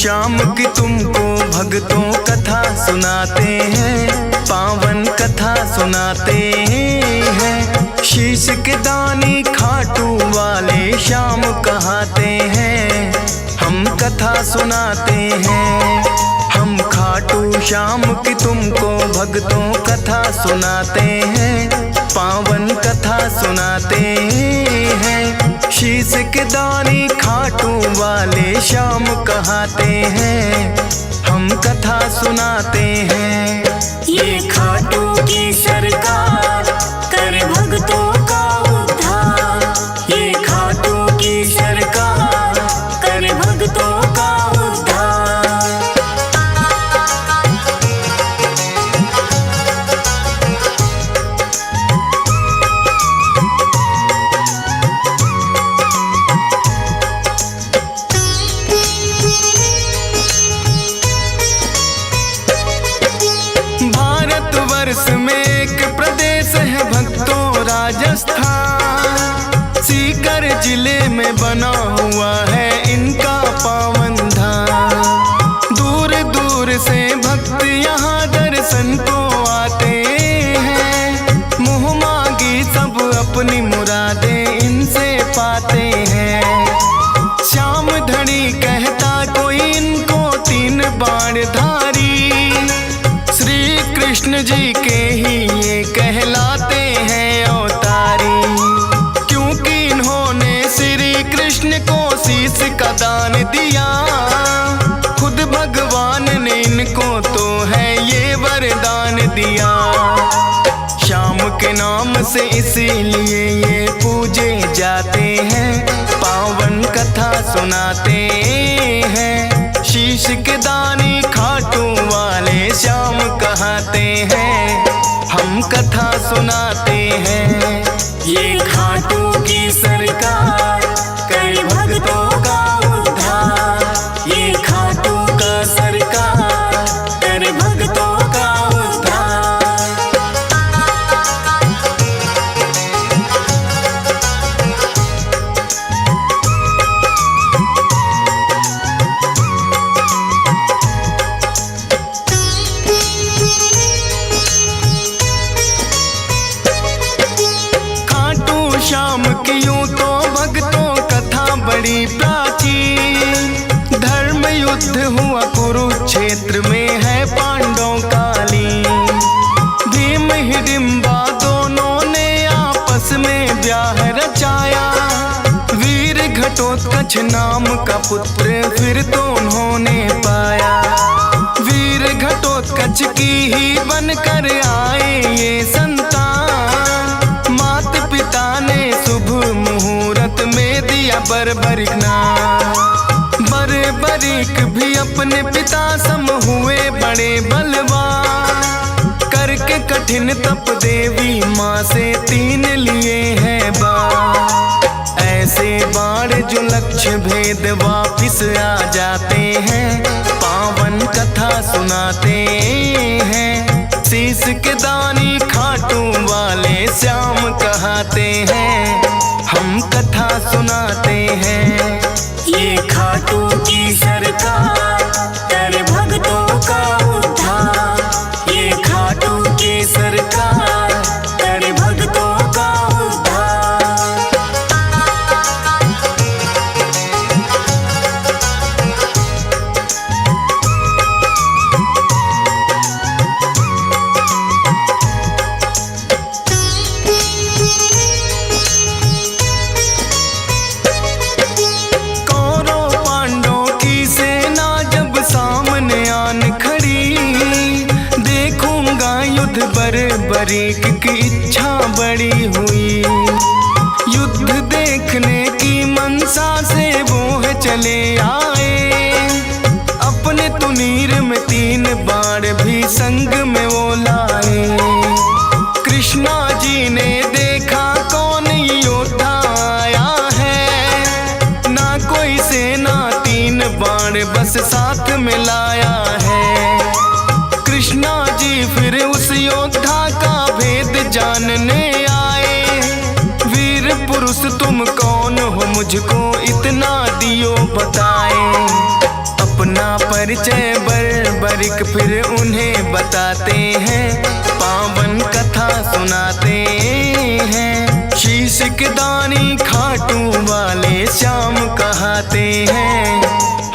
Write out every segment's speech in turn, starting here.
श्याम की तुमको भक्तों कथा सुनाते हैं, पावन कथा सुनाते हैं। शीश के दानी खाटू वाले श्याम कहाते हैं, हम कथा सुनाते हैं। हम खाटू श्याम की तुमको भक्तों कथा सुनाते हैं, पावन कथा सुनाते हैं। शीश के दानी खाटू वाले श्याम कहाते हैं, हम कथा सुनाते हैं। ये खाटू की सरकार कर भक्तों का उद्धार, ये खाटू की सरकार कर भक्तों का उद्धार। भारतवर्ष में एक प्रदेश है भक्तों राजस्थान, सीकर जिले में बना हुआ है इनका पावन धाम। दूर दूर से भक्त यहाँ दर्शन को आते हैं, मुँह मांगी सब अपनी मुरादें इनसे पाते हैं। श्याम धनी कहता कोई इनको तीन बाण धारी, कृष्ण जी के ही ये कहलाते हैं अवतारी। क्योंकि इन्होंने श्री कृष्ण को शीश का दान दिया, खुद भगवान ने इनको तो है ये वरदान दिया। श्याम के नाम से इसीलिए ये पूजे जाते हैं, पावन कथा सुनाते हैं। शीश के दानी खाटू वाले श्याम कहाते हैं, हम कथा सुनाते हैं। ये खाटू की सरकार कर भक्तों का उद्धार, ये खाटू का सरकार कर भक्तों का उद्धार। श्याम की यूं तो भक्तों कथा बड़ी प्राचीन, धर्म युद्ध हुआ कुरुक्षेत्र में है पांडवों कालीन। भीम हिडिंबा दोनों ने आपस में ब्याह रचाया, वीर घटोत्कच नाम का पुत्र फिर तो उन्होंने पाया। वीर घटोत्कच की ही बनकर आए ये संतान, मात पिता ने शुभ मुहूर्त में दिया बर्बरिक नाम। बर्बरिक भी अपने पिता सम हुए बड़े बलवान, करके कठिन तप देवी माँ से तीन लिए हैं बाण। ऐसे बाण जो लक्ष्य भेद वापिस आ जाते हैं, पावन कथा सुनाते हैं। शीश के दानी खाटू वाले श्याम कहाते हैं, हम कथा सुनाते हैं। ये खाटू की सरकार कर भक्तों का उद्धार, ये खाटू की सरकार कर भक्तों का उद्धार। बर्बरिक की इच्छा बड़ी हुई, युद्ध देखने की मनसा से वो है चले आए। अपने तुनीर में तीन बाण भी संग में वो लाए। कृष्णा जी ने देखा कौन योद्धा आया है, ना कोई सेना तीन बाण बस साथ में लाया है। कृष्णा जी फिर उस योद्धा का भेद जानने आए। वीर पुरुष तुम कौन हो, मुझको इतना दियो बताए। अपना परिचय बरिक फिर उन्हें बताते हैं, पावन कथा सुनाते हैं। शीश के दानी खाटू वाले श्याम कहाते हैं,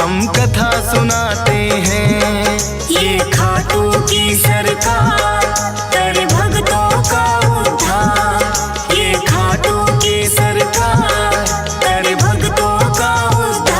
हम कथा सुनाते हैं। ये खाटू की सरकार कर भक्तों का उद्धार। ये खाटू की सरकार कर भक्तों का उद्धार।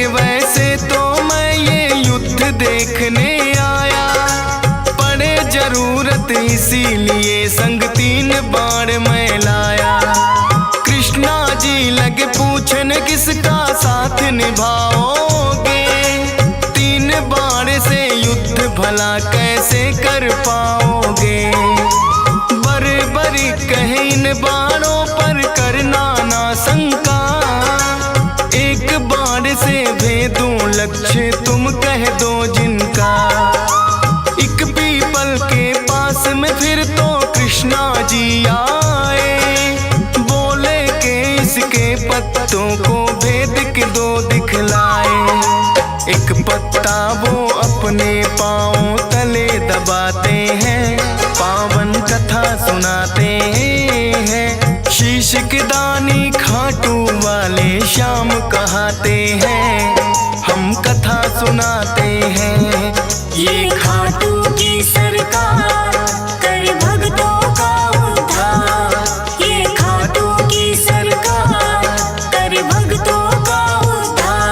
वैसे तो मैं ये युद्ध देखने आया, पड़े जरूरत इसीलिए संग 3 बाण मैं लाया। कृष्णा जी लगे पूछन किसका साथ निभाओगे, 3 बाण से युद्ध भला कैसे कर पाओगे। बरी कहे इन बाणों पर करना ना शंका, एक बाण से भेदूं लक्ष्य तुम कह दो जिनका। एक पीपल के पास में फिर तो कृष्णा जी आए, बोले के इसके पत्तों को भेद के 2 दिखलाए। एक पत्ता वो अपने पांव तले दबाते हैं, पावन कथा सुनाते हैं। शीश के दानी खाटू वाले श्याम कहाते हैं, हम कथा सुनाते हैं। ये खाटू की सरकार कर भक्तों का उद्धार। ये खाटू की सरकार कर भक्तों का उद्धार।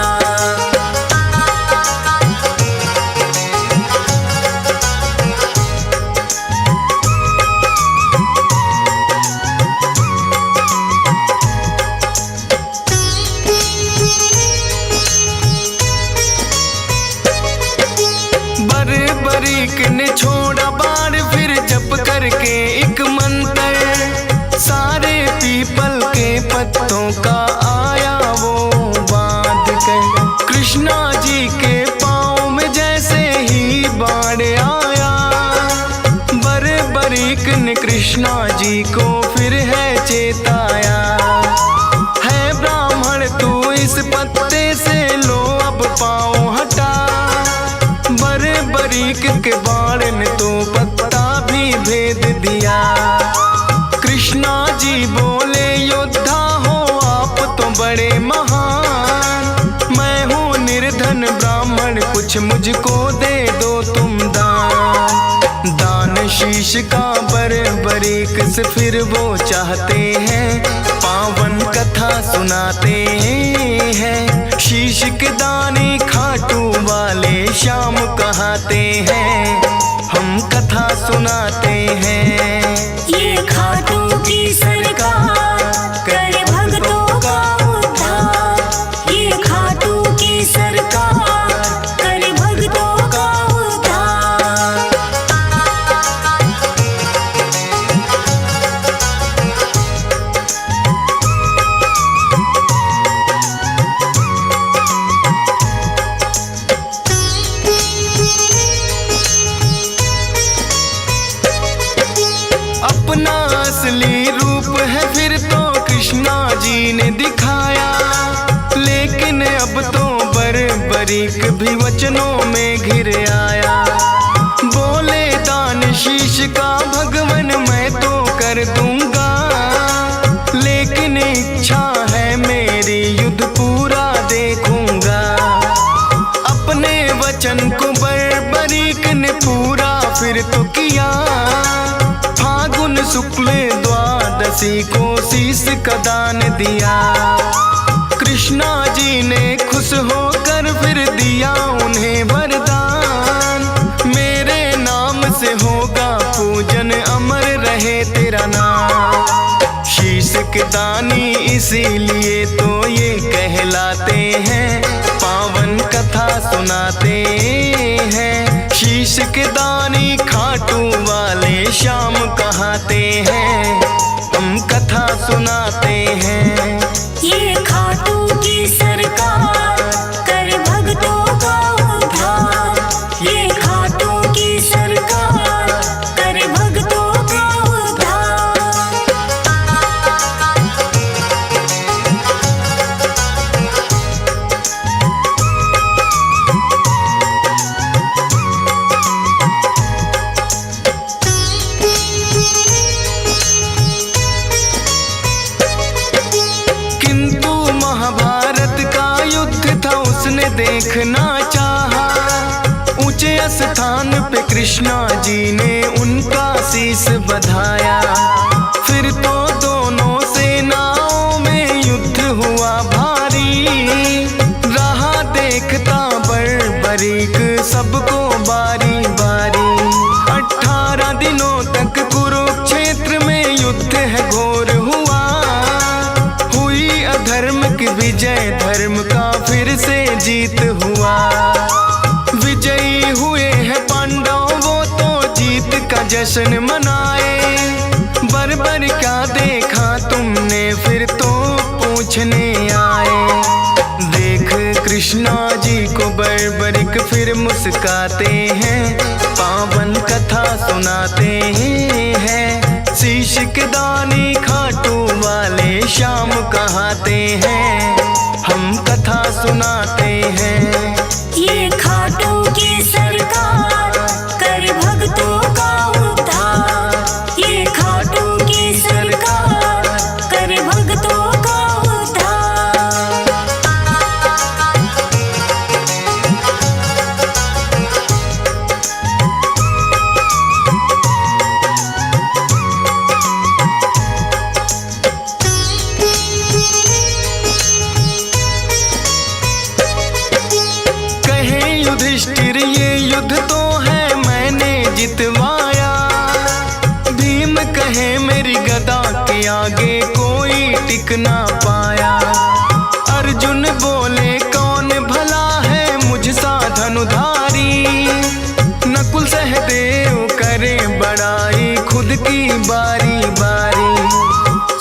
बरीक ने छोड़ा बाण फिर जप करके एक मंत्र, सारे पीपल के पत्तों का आया वो बांध कर। कृष्णा जी के पाँव में जैसे ही बाण आया, बरीक ने कृष्णा जी को फिर है चेताया। है ब्राह्मण तू इस पत्ते से लो अब पाँव हटा, बरीक के बाण ने तो पत्ता भी भेद दिया। कृष्णा जी बोले योद्धा हो आप तो बड़े महान, मैं हूँ निर्धन ब्राह्मण कुछ मुझको दे दो तुम दान। दान शीश का बरीक से फिर वो चाहते हैं, पावन कथा सुनाते हैं। शीश के दानी खाटू वाले श्याम कहाते हैं, हम कथा सुनाते हैं। ये खाटू की सरकार कर भक्तों का उद्धार। ये खाटू की सरकार कर भक्तों का उद्धार। अपना असली रूप है फिर तो कृष्णा जी ने दिखाया, लेकिन अब तो बरीक भी वचनों में घिर आया। बोले दान शीश का भगवन मैं तो कर दूंगा, लेकिन इच्छा है मेरी युद्ध पूरा देखूंगा। अपने वचन को बरीक ने पूरा फिर तो किया, फागुन शुक्ल द्वादशी को शीश का दान दिया। कृष्णा जी ने खुश होकर फिर दिया उन्हें वरदान, मेरे नाम से होगा पूजन अमर रहे तेरा नाम। शीश के दानी इसीलिए तो ये कहलाते हैं, पावन कथा सुनाते हैं। शीश के दानी खाटू वाले श्याम कहाते हैं, हम कथा सुनाते हैं। ये में देखना चाहा। ऊंचे स्थान पे कृष्णा जी ने उनका शीश बधाया। फिर तो दोनों सेनाओं में युद्ध हुआ भारी। रहा देखता बर्बरीक सबको बारी बारी। 18 दिनों तक कुरुक्षेत्र में युद्ध है घोर हुआ। हुई अधर्म की विजय, धर्म का फिर से जीत हुआ। विजयी हुए हैं पांडव, वो तो जीत का जश्न मनाए। बर्बर क्या देखा तुमने, फिर तो पूछने आए। देख कृष्णा जी को बर्बरिक फिर मुस्काते हैं। पावन कथा सुनाते हैं। शीश के दानी खाटू वाले श्याम कहाते हैं। हम कथा सुनाते हैं। ये खाटू की सरकार कर भक्तों का उद्धार। ये खाटू की सरकार कर भक्तों का उद्धार। युधिष्ठिर ये युद्ध तो है मैंने जितवाया। भीम कहे मेरी गदा के आगे कोई टिक ना पाया। अर्जुन बोले कौन भला है मुझसा धनुधारी। नकुल सहदेव करे बड़ाई खुद की बारी बारी।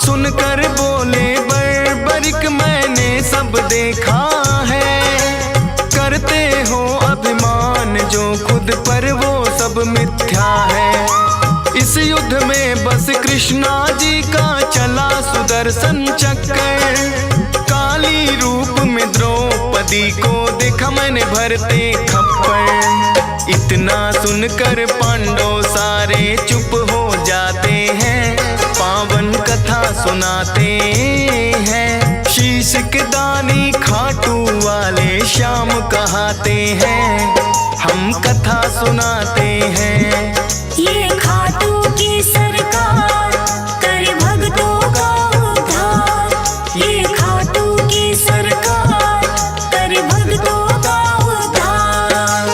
सुनकर बोले बर्बरिक मैंने सब देखा है। करते हो अभिमान जो खुद पर वो सब मिथ्या है। इस युद्ध में बस कृष्णा जी का चला सुदर्शन चक्कर। काली रूप में द्रौपदी को देखा मैंने भरते खप्पर। इतना सुनकर पांडव सारे चुप हो जाते हैं। पावन कथा सुनाते हैं। शीश के दानी खाटू वाले श्याम कहाते हैं। हम कथा सुनाते हैं। ये खाटू की सरकार कर भक्तों का उद्धार। ये खाटू की सरकार कर भक्तों का उद्धार।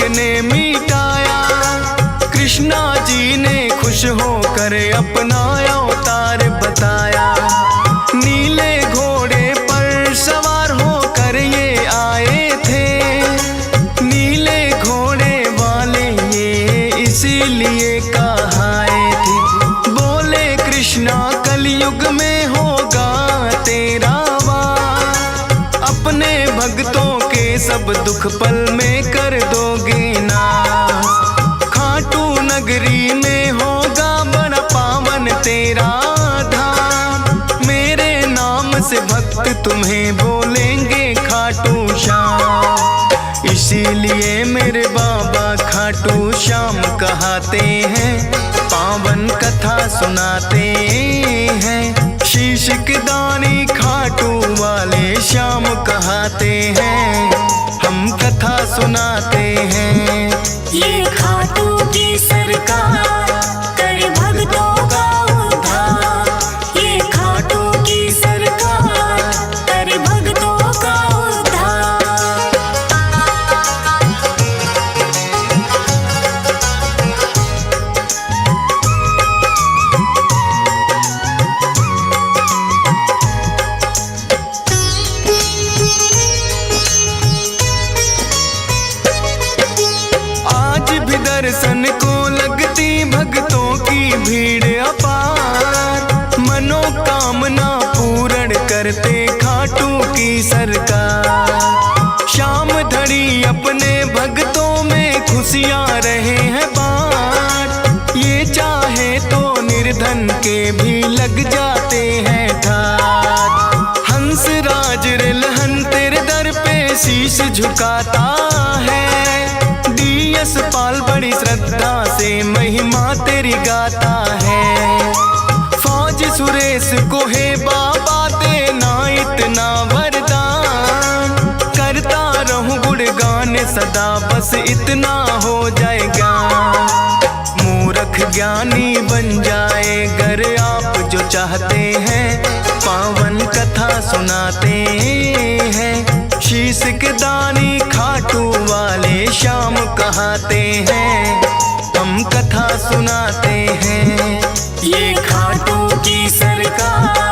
ने मिटाया। कृष्णा जी ने खुश होकर अपना अवतार बताया। नीले घोड़े पर सवार होकर ये आए थे। नीले घोड़े वाले ये इसीलिए कहाए थे। बोले कृष्णा कलयुग में होगा तेरा वार। अपने भक्तों के सब दुख पल में कर दोगे नाश। खाटू नगरी में होगा बड़ा पावन तेरा धाम। मेरे नाम से भक्त तुम्हें बोलेंगे खाटू श्याम। इसीलिए मेरे बाबा खाटू श्याम कहाते हैं। पावन कथा सुनाते हैं। शीश के दानी खाटू वाले श्याम कहाते हैं। हम कथा सुनाते हैं। ये खाटू की सरकार कर भक्तों का उद्धार। ये खाटू की सरकार कर भक्तों का उद्धार। दर्शन को लगती भक्तों की भीड़ अपार। मनोकामना पूर्ण करते खाटू की सरकार। शाम धड़ी अपने भक्तों में खुशियां रहे हैं बाँट। ये चाहे तो निर्धन भक्तन के भी लग जाते हैं ठाठ। हंस राज रिलहन तेरे दर पे शीश झुकाता है। डीएस पाल बड़ी श्रद्धा से महिमा तेरी गाता है। फौज सुरेश को है बाबा देना इतना वरदान। करता रहूं गुणगान सदा बस इतना हो जाएगा। मूर्ख ज्ञानी बन जाए गर आप जो चाहते हैं। पावन कथा सुनाते हैं। शीश के दानी खाटू वाले श्याम कहाते हैं। हम कथा सुनाते हैं। ये खाटू की सरकार